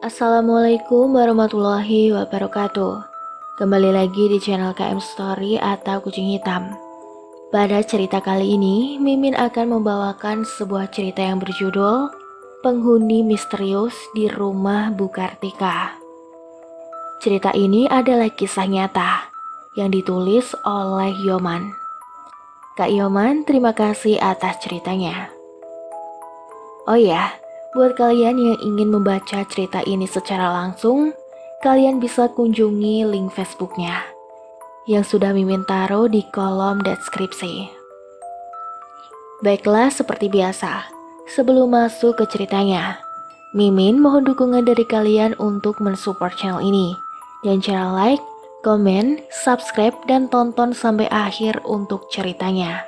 Assalamualaikum warahmatullahi wabarakatuh. Kembali lagi di channel KM Story atau Kucing Hitam. Pada cerita kali ini, Mimin akan membawakan sebuah cerita yang berjudul Penghuni Misterius di Rumah Bu Kartika. Cerita ini adalah kisah nyata yang ditulis oleh Yoman. Kak Yoman, terima kasih atas ceritanya. Oh ya, buat kalian yang ingin membaca cerita ini secara langsung, kalian bisa kunjungi link Facebooknya yang sudah Mimin taruh di kolom deskripsi. Baiklah, seperti biasa, sebelum masuk ke ceritanya, Mimin mohon dukungan dari kalian untuk mensupport channel ini. Dan cara like, komen, subscribe, dan tonton sampai akhir untuk ceritanya.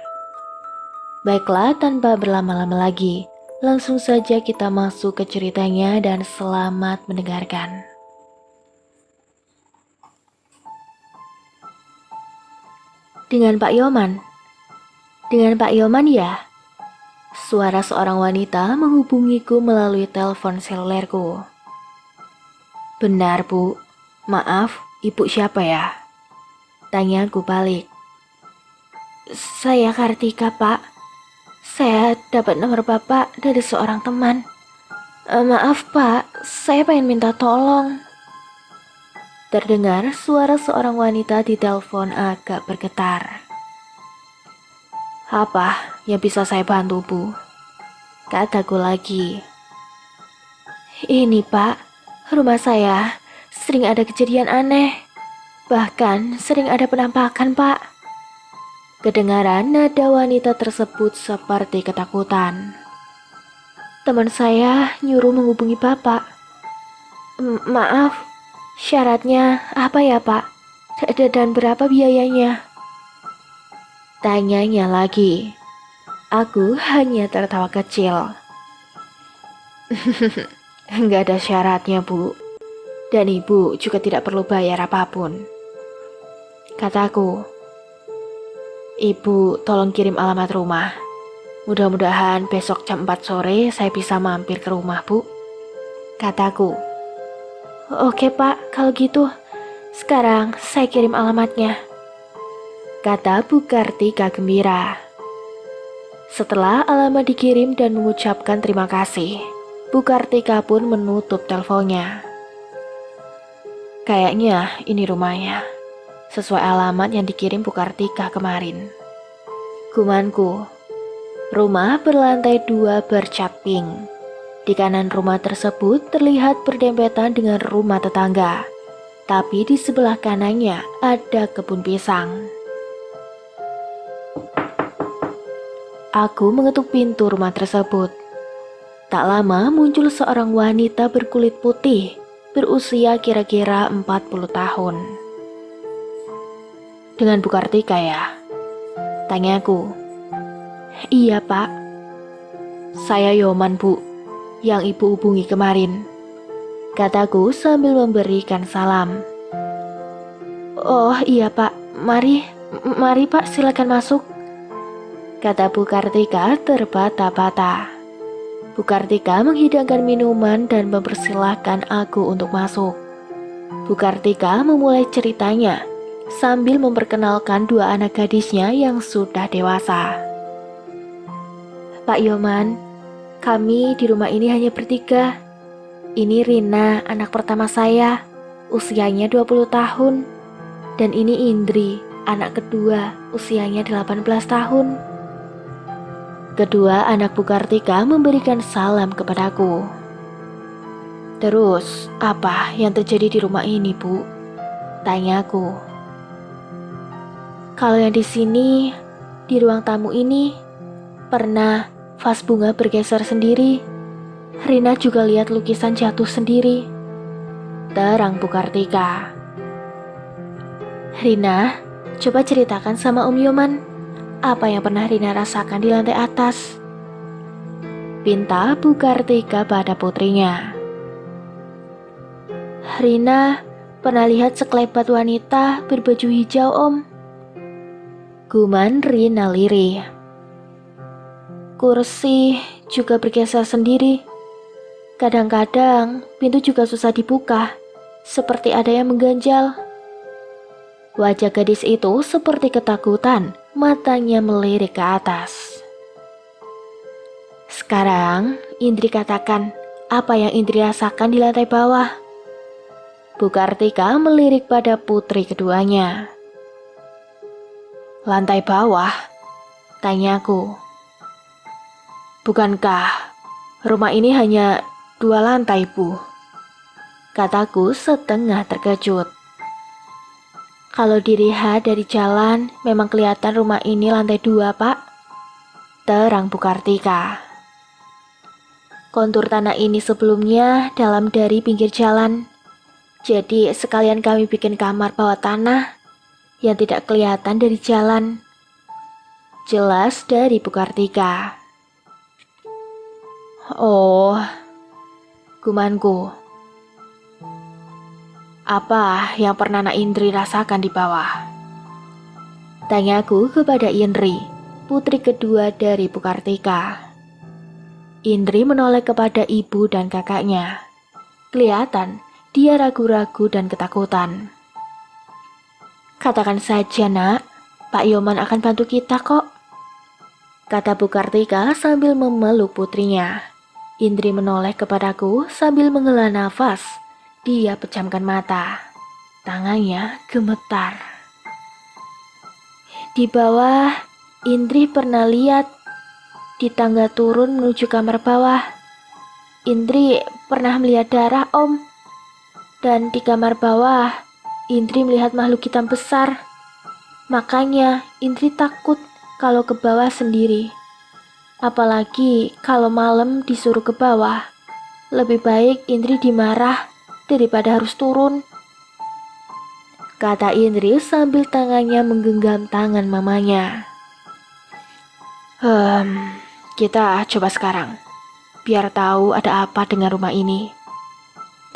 Baiklah, tanpa berlama-lama lagi, langsung saja kita masuk ke ceritanya dan selamat mendengarkan. Dengan Pak Yoman? Dengan Pak Yoman ya? Suara seorang wanita menghubungiku melalui telepon selulerku. Benar Bu, maaf, ibu siapa ya? Tanyaku balik. Saya Kartika Pak. Saya dapat nomor Bapak dari seorang teman. Maaf Pak, saya pengen minta tolong. Terdengar suara seorang wanita di telepon agak bergetar. Apa yang bisa saya bantu Bu? Kataku lagi. Ini Pak, rumah saya sering ada kejadian aneh. Bahkan sering ada penampakan Pak. Kedengaran nada wanita tersebut seperti ketakutan. Teman saya nyuruh menghubungi Bapak. Maaf, syaratnya apa ya Pak? Dan berapa biayanya? Tanyanya lagi. Aku hanya tertawa kecil. Enggak ada syaratnya Bu. Dan Ibu juga tidak perlu bayar apapun. Kataku. Ibu tolong kirim alamat rumah. Mudah-mudahan besok jam 4 sore saya bisa mampir ke rumah Bu. Kataku. Oke Pak, kalau gitu sekarang saya kirim alamatnya. Kata Bu Kartika gembira. Setelah alamat dikirim dan mengucapkan terima kasih, Bu Kartika pun menutup teleponnya. Kayaknya ini rumahnya, sesuai alamat yang dikirim Bu Kartika kemarin. Gumanku, rumah berlantai 2 bercat pink. Di kanan rumah tersebut terlihat berdempetan dengan rumah tetangga, tapi di sebelah kanannya ada kebun pisang. Aku mengetuk pintu rumah tersebut. Tak lama muncul seorang wanita berkulit putih, berusia kira-kira 40 tahun. Dengan Bu Kartika ya? Tanyaku. Iya Pak. Saya Yoman Bu, yang Ibu hubungi kemarin. Kataku sambil memberikan salam. Oh iya Pak, mari Pak silakan masuk. Kata Bu Kartika terbata-bata. Bu Kartika menghidangkan minuman dan mempersilahkan aku untuk masuk. Bu Kartika memulai ceritanya sambil memperkenalkan dua anak gadisnya yang sudah dewasa. Pak Yoman, kami di rumah ini hanya bertiga. Ini Rina, anak pertama saya, usianya 20 tahun. Dan ini Indri, anak kedua, usianya 18 tahun. Kedua anak Bu Kartika memberikan salam kepadaku. Terus, apa yang terjadi di rumah ini, Bu? Tanyaku. Kalau yang di sini, di ruang tamu ini, pernah vas bunga bergeser sendiri. Rina juga lihat lukisan jatuh sendiri. Terang Bu Kartika. Rina, coba ceritakan sama Om Yoman. Apa yang pernah Rina rasakan di lantai atas? Pinta Bu Kartika pada putrinya. Rina pernah lihat sekelebat wanita berbaju hijau Om. Guman Rina lirih. Kursi juga bergeser sendiri. Kadang-kadang pintu juga susah dibuka, seperti ada yang mengganjal. Wajah gadis itu seperti ketakutan, matanya melirik ke atas. Sekarang, Indri katakan apa yang Indri rasakan di lantai bawah. Bu Kartika melirik pada putri keduanya. Lantai bawah? Tanyaku. Bukankah rumah ini hanya 2 lantai, Bu? Kataku setengah terkejut. Kalau dilihat dari jalan, memang kelihatan rumah ini lantai 2, Pak. Terang Bu Kartika. Kontur tanah ini sebelumnya dalam dari pinggir jalan. Jadi sekalian kami bikin kamar bawah tanah yang tidak kelihatan dari jalan. Jelas dari Bu Kartika. Oh, gumanku. Apa yang pernah Nak Indri rasakan di bawah? Tanyaku kepada Indri, putri kedua dari Bu Kartika. Indri menoleh kepada ibu dan kakaknya. Kelihatan dia ragu-ragu dan ketakutan. Katakan saja, Nak, Pak Yoman akan bantu kita kok, kata Bu Kartika sambil memeluk putrinya. Indri menoleh kepadaku sambil menghela nafas. Dia pejamkan mata. Tangannya gemetar. Di bawah, Indri pernah lihat. Di tangga turun menuju kamar bawah, Indri pernah melihat darah, Om. Dan di kamar bawah, Indri melihat makhluk hitam besar. Makanya Indri takut kalau ke bawah sendiri. Apalagi kalau malam disuruh ke bawah. Lebih baik Indri dimarah daripada harus turun, kata Indri sambil tangannya menggenggam tangan mamanya. Kita coba sekarang, biar tahu ada apa dengan rumah ini,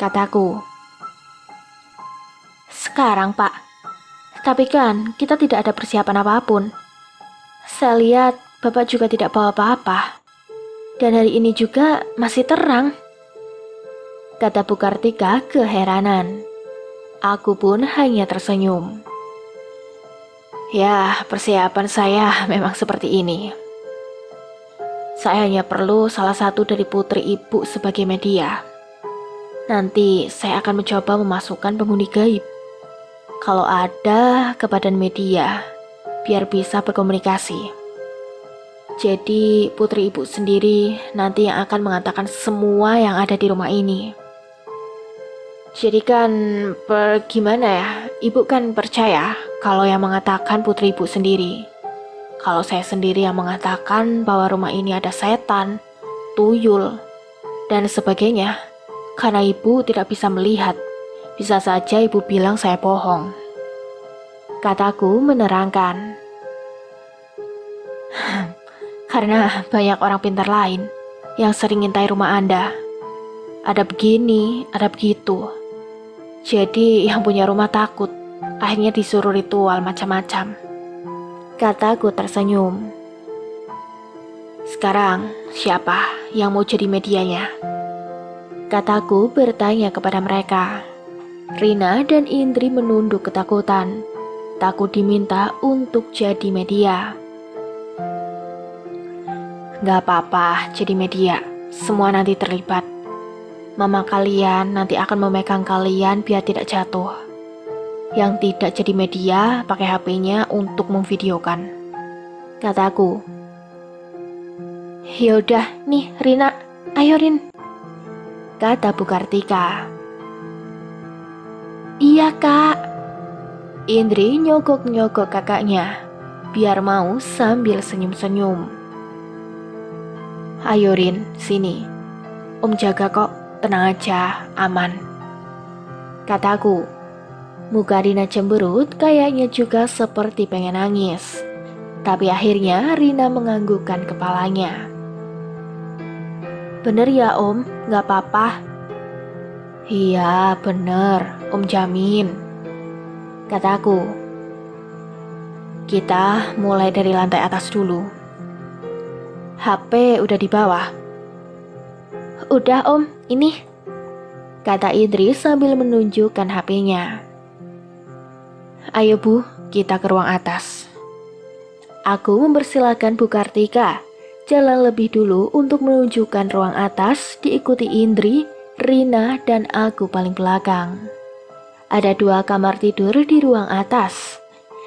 kataku. Sekarang, Pak? Tapi kan kita tidak ada persiapan apapun. Saya lihat Bapak juga tidak bawa apa-apa. Dan hari ini juga masih terang, kata Bu Kartika keheranan. Aku pun hanya tersenyum. Ya, persiapan saya memang seperti ini. Saya hanya perlu salah satu dari putri ibu sebagai media. Nanti saya akan mencoba memasukkan penghuni gaib, kalau ada, ke badan media, biar bisa berkomunikasi. Jadi putri ibu sendiri nanti yang akan mengatakan semua yang ada di rumah ini. Jadi kan, gimana ya, ibu kan percaya kalau yang mengatakan putri ibu sendiri. Kalau saya sendiri yang mengatakan bahwa rumah ini ada setan, tuyul, dan sebagainya. Karena ibu tidak bisa melihat, bisa saja ibu bilang saya bohong, kataku menerangkan. Karena banyak orang pintar lain yang sering ngintai rumah Anda. Ada begini, ada begitu. Jadi yang punya rumah takut, akhirnya disuruh ritual macam-macam, kataku tersenyum. Sekarang siapa yang mau jadi medianya? Kataku bertanya kepada mereka. Rina dan Indri menunduk ketakutan, takut diminta untuk jadi media. Gak apa-apa jadi media, semua nanti terlibat. Mama kalian nanti akan memegang kalian biar tidak jatuh. Yang tidak jadi media pakai HP-nya untuk memvideokan, kataku. Yaudah nih Rina, ayo Rin, kata Bu Kartika. Iya Kak. Indri nyogok-nyogok kakaknya, biar mau sambil senyum-senyum. Ayo Rin, sini. Om jaga kok, tenang aja, aman, kataku. Muka Rina cemberut kayaknya juga seperti pengen nangis. Tapi akhirnya Rina menganggukkan kepalanya. Bener ya Om, gak apa-apa. Iya bener, Om jamin, kataku. Kita mulai dari lantai atas dulu. HP udah di bawah. Udah om, ini, kata Indri sambil menunjukkan HP-nya. Ayo Bu, kita ke ruang atas. Aku mempersilahkan Bu Kartika jalan lebih dulu untuk menunjukkan ruang atas, diikuti Indri, Rina, dan aku paling belakang. Ada 2 kamar tidur di ruang atas.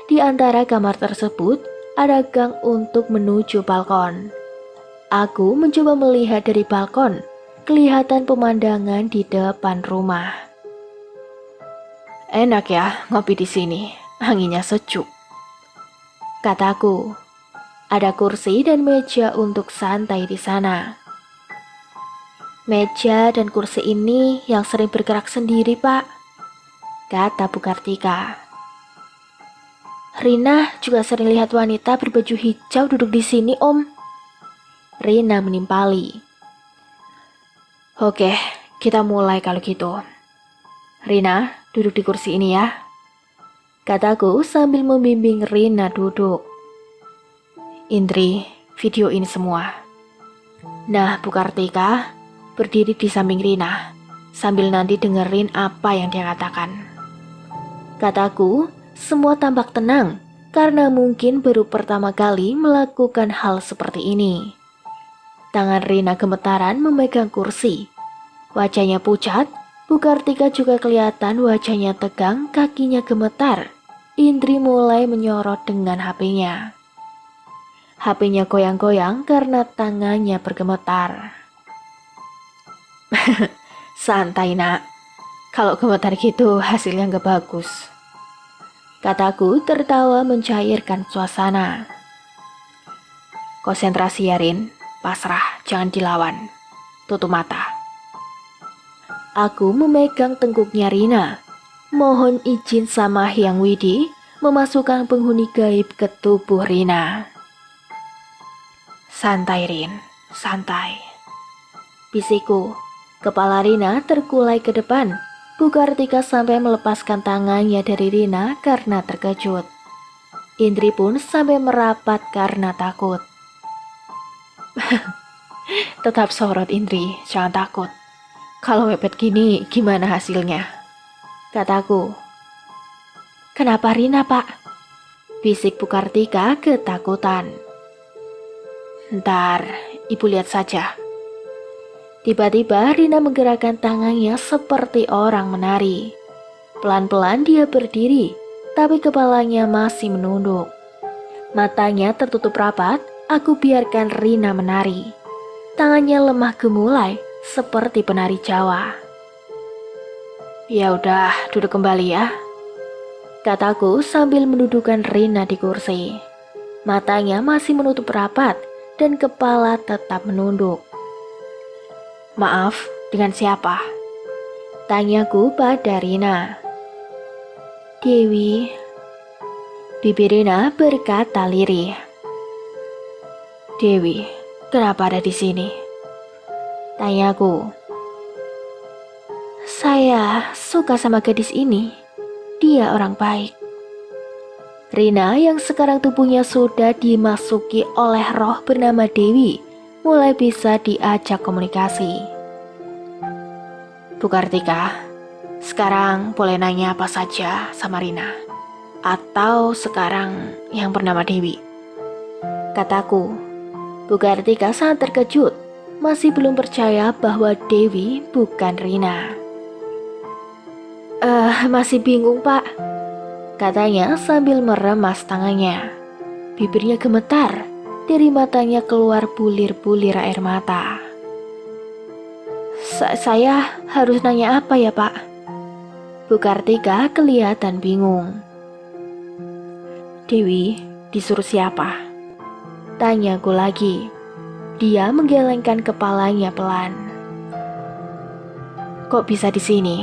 Di antara kamar tersebut ada gang untuk menuju balkon. Aku mencoba melihat dari balkon, kelihatan pemandangan di depan rumah. Enak ya ngopi di sini, anginnya sejuk, kataku. Ada kursi dan meja untuk santai di sana. Meja dan kursi ini yang sering bergerak sendiri, Pak, kata Bu Kartika. Rina juga sering lihat wanita berbaju hijau duduk di sini, Om. Rina menimpali. Oke, kita mulai kalau gitu. Rina, duduk di kursi ini ya, kataku sambil membimbing Rina duduk. Indri, video ini semua. Nah, Bu Kartika, berdiri di samping Rina, sambil nanti dengerin apa yang dia katakan. Kataku, semua tampak tenang, karena mungkin baru pertama kali melakukan hal seperti ini. Tangan Rina gemetaran memegang kursi. Wajahnya pucat, Bu Kartika juga kelihatan wajahnya tegang, kakinya gemetar. Indri mulai menyorot dengan HP-nya. HP-nya goyang-goyang karena tangannya bergemetar. Santai nak, kalau gemetar gitu hasilnya gak bagus, kataku tertawa mencairkan suasana. Konsentrasi ya Rin, pasrah, jangan dilawan, tutup mata. Aku memegang tengkuknya Rina. Mohon izin sama Hyang Widi memasukkan penghuni gaib ke tubuh Rina. Santai Rin, santai, bisikku. Kepala Rina terkulai ke depan. Bu Kartika sampai melepaskan tangannya dari Rina karena terkejut. Indri pun sampai merapat karena takut. Tetap sorot Indri, jangan takut. Kalau mepet gini gimana hasilnya, kataku. Kenapa Rina Pak? Bisik Bu Kartika ketakutan. Ntar, ibu lihat saja. Tiba-tiba Rina menggerakkan tangannya seperti orang menari. Pelan-pelan dia berdiri, tapi kepalanya masih menunduk. Matanya tertutup rapat, aku biarkan Rina menari. Tangannya lemah gemulai, seperti penari Jawa. Ya udah, duduk kembali ya, kataku sambil mendudukkan Rina di kursi. Matanya masih menutup rapat dan kepala tetap menunduk. Maaf, dengan siapa? Tanyaku pada Rina. Dewi. Bibir Rina berkata lirih. Dewi, kenapa ada di sini? Tanyaku. Saya suka sama gadis ini. Dia orang baik. Rina yang sekarang tubuhnya sudah dimasuki oleh roh bernama Dewi mulai bisa diajak komunikasi. Bu Kartika, sekarang boleh nanya apa saja sama Rina. Atau sekarang yang bernama Dewi, kataku. Bu Kartika sangat terkejut, masih belum percaya bahwa Dewi bukan Rina. Masih bingung Pak, katanya sambil meremas tangannya. Bibirnya gemetar, dari matanya keluar bulir-bulir air mata. Saya harus nanya apa ya Pak? Bu Kartika kelihatan bingung. Dewi disuruh siapa? Tanyaku lagi. Dia menggelengkan kepalanya pelan. Kok bisa di sini?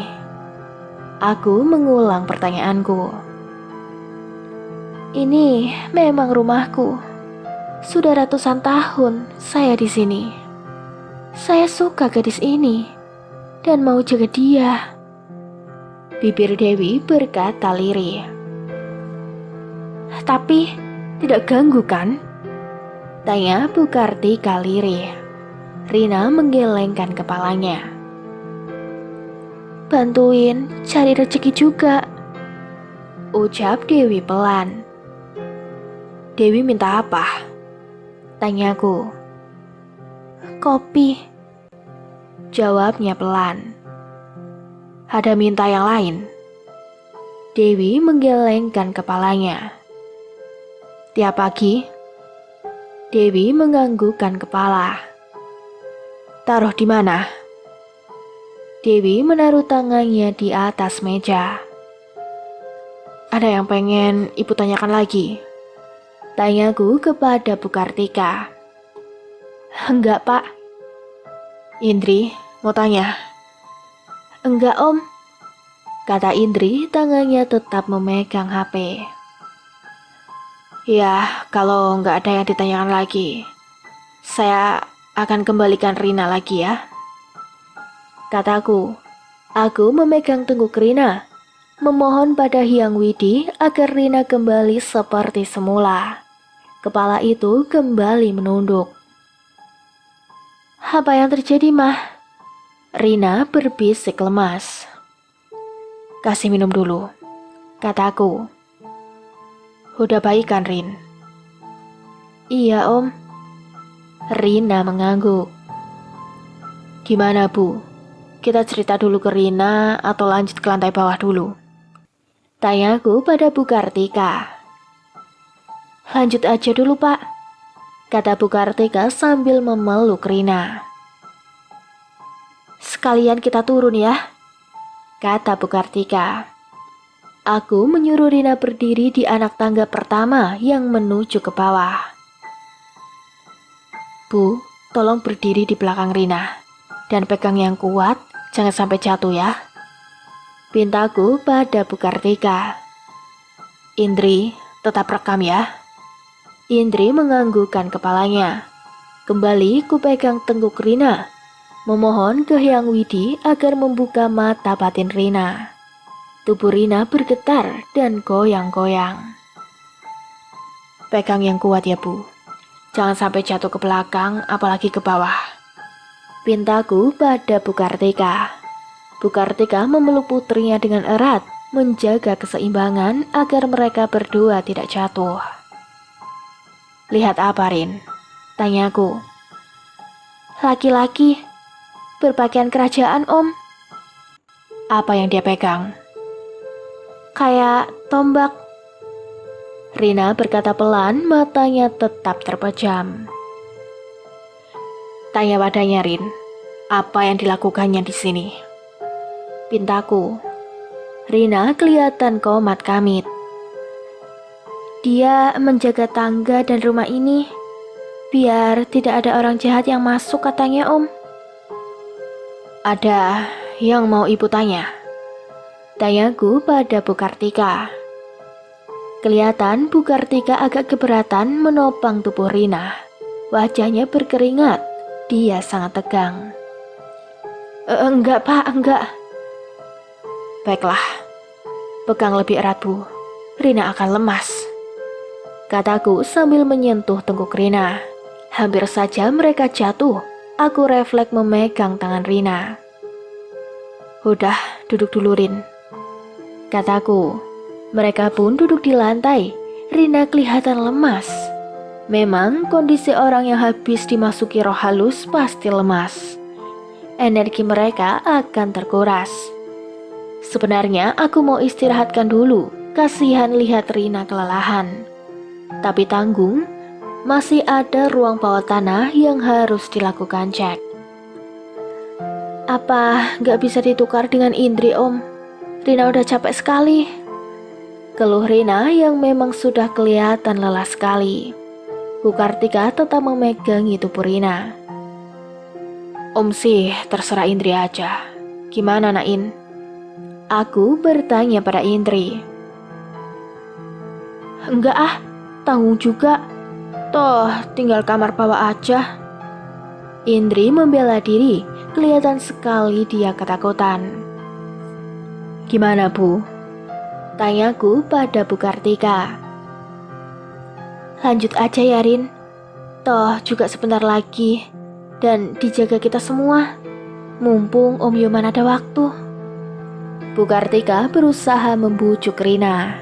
Aku mengulang pertanyaanku. Ini memang rumahku. Sudah ratusan tahun saya di sini. Saya suka gadis ini dan mau jaga dia. Bibir Dewi berkata lirih. Tapi tidak ganggu kan? Tanya Bu Kartika lirih. Rina menggelengkan kepalanya. Bantuin cari rezeki juga, ucap Dewi pelan. Dewi minta apa? Tanyaku. Kopi, jawabnya pelan. Ada minta yang lain? Dewi menggelengkan kepalanya. Tiap pagi, Dewi menganggukkan kepala. Taruh di mana? Dewi menaruh tangannya di atas meja. Ada yang pengen ibu tanyakan lagi? Tanyaku kepada Bu Kartika. Enggak, Pak. Indri, mau tanya? Enggak, Om. Kata Indri, tangannya tetap memegang HP. Ya, kalau nggak ada yang ditanyakan lagi, saya akan kembalikan Rina lagi ya. Kataku, aku memegang tengkuk Rina, memohon pada Hyang Widi agar Rina kembali seperti semula. Kepala itu kembali menunduk. Apa yang terjadi, Mah? Rina berbisik lemas. Kasih minum dulu, kataku. Udah baik kan, Rin? Iya, Om. Rina mengangguk. Gimana, Bu? Kita cerita dulu ke Rina atau lanjut ke lantai bawah dulu? Tanyaku pada Bu Kartika. Lanjut aja dulu, Pak, kata Bu Kartika sambil memeluk Rina. Sekalian kita turun ya, kata Bu Kartika. Aku menyuruh Rina berdiri di anak tangga pertama yang menuju ke bawah. Bu, tolong berdiri di belakang Rina dan pegang yang kuat, jangan sampai jatuh ya, pintaku pada Bu Kartika. Indri, tetap rekam ya. Indri menganggukkan kepalanya. Kembali kupegang tengkuk Rina, memohon ke Hyang Widi agar membuka mata batin Rina. Tubuh Rina bergetar dan goyang-goyang. Pegang yang kuat ya, Bu. Jangan sampai jatuh ke belakang, apalagi ke bawah, pintaku pada Bu Kartika. Bu Kartika memeluk putrinya dengan erat, menjaga keseimbangan agar mereka berdua tidak jatuh. Lihat apa, Rin? Tanyaku. Laki-laki berpakaian kerajaan, Om. Apa yang dia pegang? Kayak tombak. Rina berkata pelan, matanya tetap terpejam. Tanya padanya, Rin, apa yang dilakukannya di sini? Pintaku. Rina kelihatan komat kamit. Dia menjaga tangga dan rumah ini biar tidak ada orang jahat yang masuk, katanya, Om. Ada yang mau ibu tanya? Tanyaku pada Bu Kartika. Kelihatan Bu Kartika agak keberatan menopang tubuh Rina. Wajahnya berkeringat, dia sangat tegang. Enggak, Pak, enggak. Baiklah, pegang lebih erat, Bu. Rina akan lemas, kataku sambil menyentuh tengkuk Rina. Hampir saja mereka jatuh. Aku refleks memegang tangan Rina. Udah, duduk dulu, Rin, kataku. Mereka pun duduk di lantai. Rina kelihatan lemas. Memang kondisi orang yang habis dimasuki roh halus pasti lemas. Energi mereka akan terkuras. Sebenarnya aku mau istirahatkan dulu, kasihan lihat Rina kelelahan. Tapi tanggung, masih ada ruang bawah tanah yang harus dilakukan cek. Apa gak bisa ditukar dengan Indri, Om? Rina udah capek sekali, keluh Rina yang memang sudah kelihatan lelah sekali. Bu Kartika tetap memegangi tubuh Rina. Om sih terserah Indri aja. Gimana, Nain? Aku bertanya pada Indri. Enggak ah, tanggung juga. Toh tinggal kamar bawah aja. Indri membela diri, kelihatan sekali dia ketakutan. Gimana, Bu? Tanyaku pada Bu Kartika. Lanjut aja ya, Rin. Toh juga sebentar lagi dan dijaga kita semua. Mumpung Om Yoman ada waktu. Bu Kartika berusaha membujuk Rina.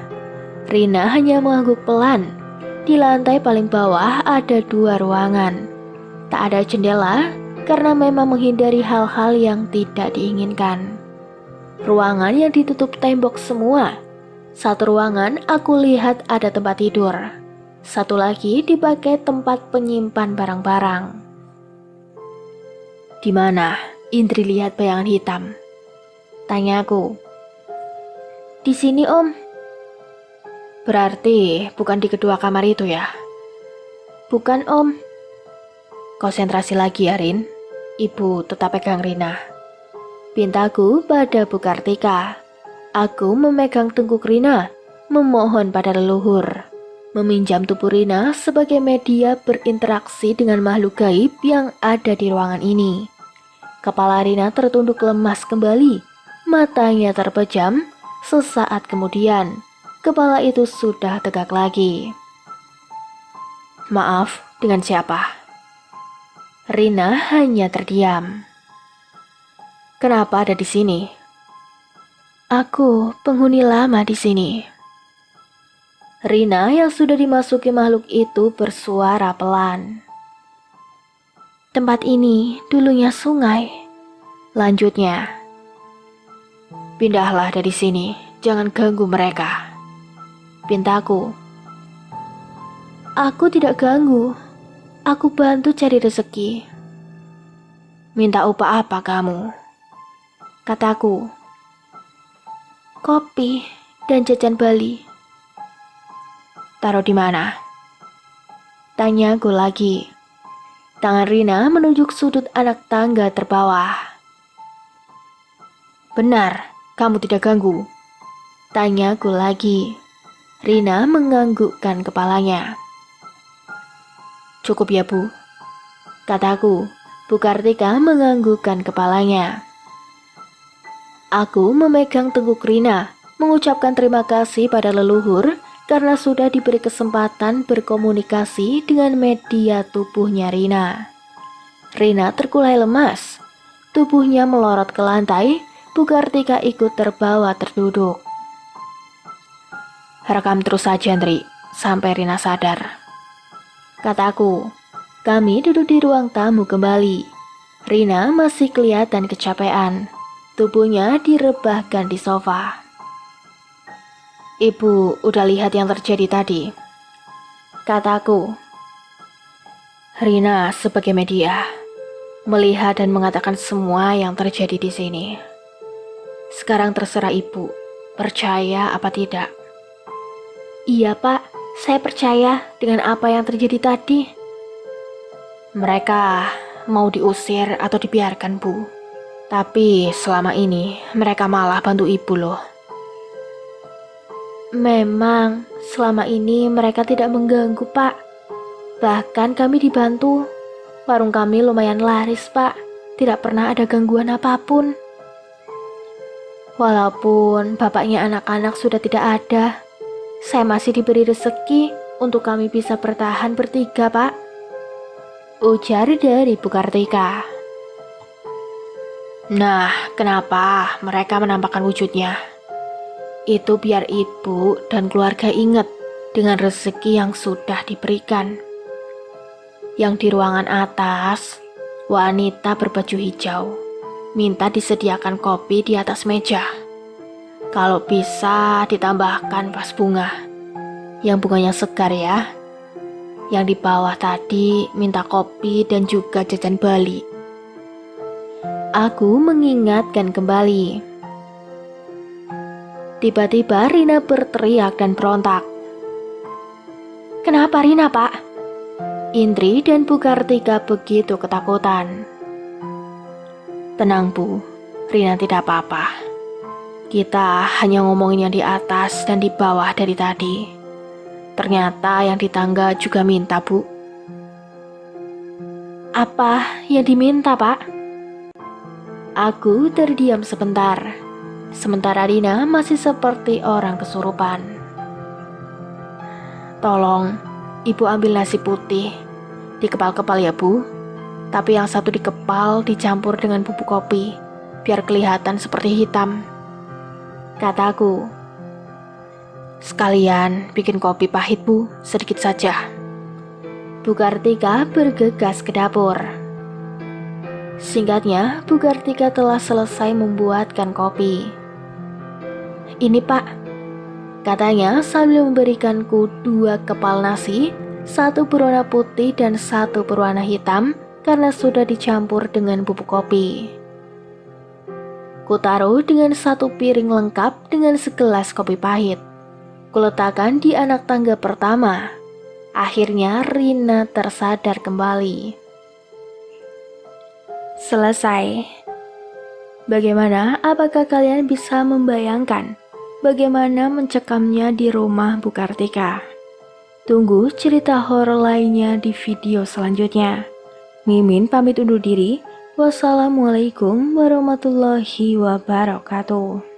Rina hanya mengangguk pelan. Di lantai paling bawah ada 2 ruangan. Tak ada jendela karena memang menghindari hal-hal yang tidak diinginkan. Ruangan yang ditutup tembok semua. Satu ruangan aku lihat ada tempat tidur. Satu lagi dipakai tempat penyimpan barang-barang. Di mana? Indri lihat bayangan hitam. Tanyaku. Di sini, Om. Berarti bukan di kedua kamar itu ya? Bukan, Om. Konsentrasi lagi ya, Rin. Ibu tetap pegang Rina. Pintaku pada Bu Kartika. Aku memegang tengkuk Rina, memohon pada leluhur. Meminjam tubuh Rina sebagai media berinteraksi dengan makhluk gaib yang ada di ruangan ini. Kepala Rina tertunduk lemas kembali, matanya terpejam. Sesaat kemudian, kepala itu sudah tegak lagi. Maaf, dengan siapa? Rina hanya terdiam. Kenapa ada di sini? Aku penghuni lama di sini. Rina yang sudah dimasuki makhluk itu bersuara pelan. Tempat ini dulunya sungai. Lanjutnya, pindahlah dari sini, jangan ganggu mereka. Pintaku. Aku tidak ganggu. Aku bantu cari rezeki. Minta upah apa kamu? Kataku. Kopi dan jajan Bali. Taruh di mana? Tanyaku lagi. Tangan Rina menunjuk sudut anak tangga terbawah. Benar, kamu tidak ganggu. Tanyaku lagi. Rina menganggukkan kepalanya. Cukup ya, Bu. Kataku. Bu Kartika menganggukkan kepalanya. Aku memegang tengkuk Rina, mengucapkan terima kasih pada leluhur karena sudah diberi kesempatan berkomunikasi dengan media tubuhnya Rina. Rina terkulai lemas. Tubuhnya melorot ke lantai. Bu Kartika ikut terbawa terduduk. Rekam terus saja, Ndri, sampai Rina sadar. Kataku. Kami duduk di ruang tamu kembali. Rina masih kelihatan kecapean. Tubuhnya direbahkan di sofa. Ibu udah lihat yang terjadi tadi? Kataku. Rina sebagai media melihat dan mengatakan semua yang terjadi di sini. Sekarang terserah ibu, percaya apa tidak. Iya, Pak, saya percaya dengan apa yang terjadi tadi. Mereka mau diusir atau dibiarkan, Bu. Tapi selama ini mereka malah bantu ibu loh. Memang selama ini mereka tidak mengganggu, Pak. Bahkan kami dibantu. Warung kami lumayan laris, Pak. Tidak pernah ada gangguan apapun. Walaupun bapaknya anak-anak sudah tidak ada, saya masih diberi rezeki untuk kami bisa bertahan bertiga, Pak. Ujar dari Bu Kartika. Nah, kenapa mereka menampakkan wujudnya? Itu biar ibu dan keluarga ingat dengan rezeki yang sudah diberikan. Yang di ruangan atas, wanita berbaju hijau minta disediakan kopi di atas meja. Kalau bisa ditambahkan vas bunga, yang bunganya segar ya. Yang di bawah tadi minta kopi dan juga jajan Bali. Aku mengingatkan kembali. Tiba-tiba Rina berteriak dan berontak. Kenapa Rina, Pak? Indri dan Bu Kartika begitu ketakutan. Tenang, Bu, Rina tidak apa-apa. Kita hanya ngomongin yang di atas dan di bawah dari tadi. Ternyata yang di tangga juga minta, Bu. Apa yang diminta, Pak? Aku terdiam sebentar. Sementara Rina masih seperti orang kesurupan. Tolong, Ibu ambil nasi putih. Dikepal-kepal ya, Bu. tapi yang satu dikepal dicampur dengan bubuk kopi, biar kelihatan seperti hitam. Kataku, sekalian bikin kopi pahit Bu, sedikit saja. Bu Kartika bergegas ke dapur. Singkatnya, Bu Kartika telah selesai membuatkan kopi. Ini Pak, katanya sambil memberikanku 2 kepal nasi, 1 berwarna putih dan 1 berwarna hitam karena sudah dicampur dengan bubuk kopi. Kutaruh dengan 1 piring lengkap dengan segelas kopi pahit. Kuletakkan di anak tangga pertama. Akhirnya Rina tersadar kembali. Selesai. Bagaimana? Apakah kalian bisa membayangkan bagaimana mencekamnya di rumah Bu Kartika? Tunggu cerita horor lainnya di video selanjutnya. Mimin pamit undur diri. Wassalamualaikum warahmatullahi wabarakatuh.